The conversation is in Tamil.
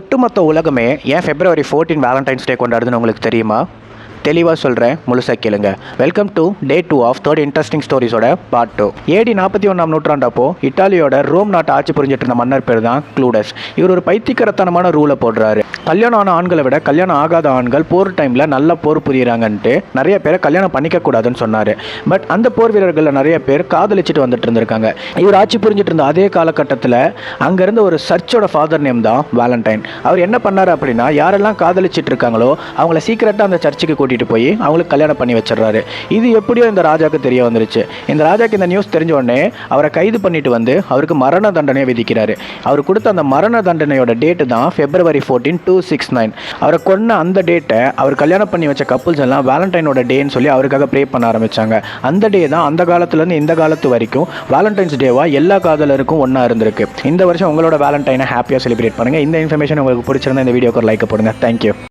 ஒட்டுமொத்த உலகமே ஏன் February 14 வேலண்டைன்ஸ் டே கொண்டாடுதுன்னு உங்களுக்கு தெரியுமா? தெளிவாக சொல்கிறேன், முழுசாக கேளுங்க. Welcome to day 2 of third interesting ஸ்டோரிஸோட பார்ட் 2. AD 41ஆம் நூற்றாண்டப்போ இட்டாலியோட ரோம் நாட்டை ஆட்சி புரிஞ்சிட்டு இருந்த மன்னர் பேர் தான் க்ளூடஸ். இவர் ஒரு பைத்தியக்காரத்தனமான ரூலை போடுறாரு. கல்யாணம் ஆன ஆண்களை விட கல்யாணம் ஆகாத ஆண்கள் போர் டைமில் நல்ல போர் புரியுறாங்கன்ட்டு நிறைய பேரை கல்யாணம் பண்ணிக்கக்கூடாதுன்னு சொன்னார். பட் அந்த போர் வீரர்களில் நிறைய பேர் காதலிச்சுட்டு வந்துட்டு இருந்திருக்காங்க. இவர் ஆட்சி புரிஞ்சிட்டு இருந்த அதே காலகட்டத்தில் அங்கேருந்து ஒரு சர்ச்சோட ஃபாதர் நேம் தான் வேலண்டைன். அவர் என்ன பண்ணார் அப்படின்னா, யாரெல்லாம் காதலிச்சிட்டு இருக்காங்களோ அவங்கள சீக்கிரட்டாக அந்த சர்ச்சுக்கு கூட்டிகிட்டு போய் அவங்களுக்கு கல்யாணம் பண்ணி வச்சிடறாரு. இது எப்படியோ இந்த ராஜாவுக்கு தெரிய வந்துருச்சு. இந்த ராஜாக்கு இந்த நியூஸ் தெரிஞ்ச உடனே அவரை கைது பண்ணிட்டு வந்து அவருக்கு மரண தண்டனையை விதிக்கிறாரு. அவர் கொடுத்த அந்த மரண தண்டனையோட டேட்டு தான் February 14, 269. அவரை கொன்ன அந்த டேட்டை அவர் கல்யாணம் பண்ணி வச்ச கப்புள்ஸ் எல்லாம் வேலண்டைனோட டேன்னு சொல்லி அவருக்காக ப்ரே பண்ண ஆரம்பிச்சாங்க. அந்த டே தான் அந்த காலத்துலேருந்து இந்த காலத்து வரைக்கும் வேலண்டைன்ஸ் டேவா எல்லா காதலருக்கும் ஒன்றா இருந்திருக்கு. இந்த வருஷம் உங்களோட வேலண்டைனை ஹாப்பியாக செலிப்ரேட் பண்ணுங்கள். இந்த இன்ஃபர்மேஷன் உங்களுக்கு பிடிச்சிருந்தா இந்த வீடியோக்கு ஒரு லைக் போடுங்க. தேங்க்யூ.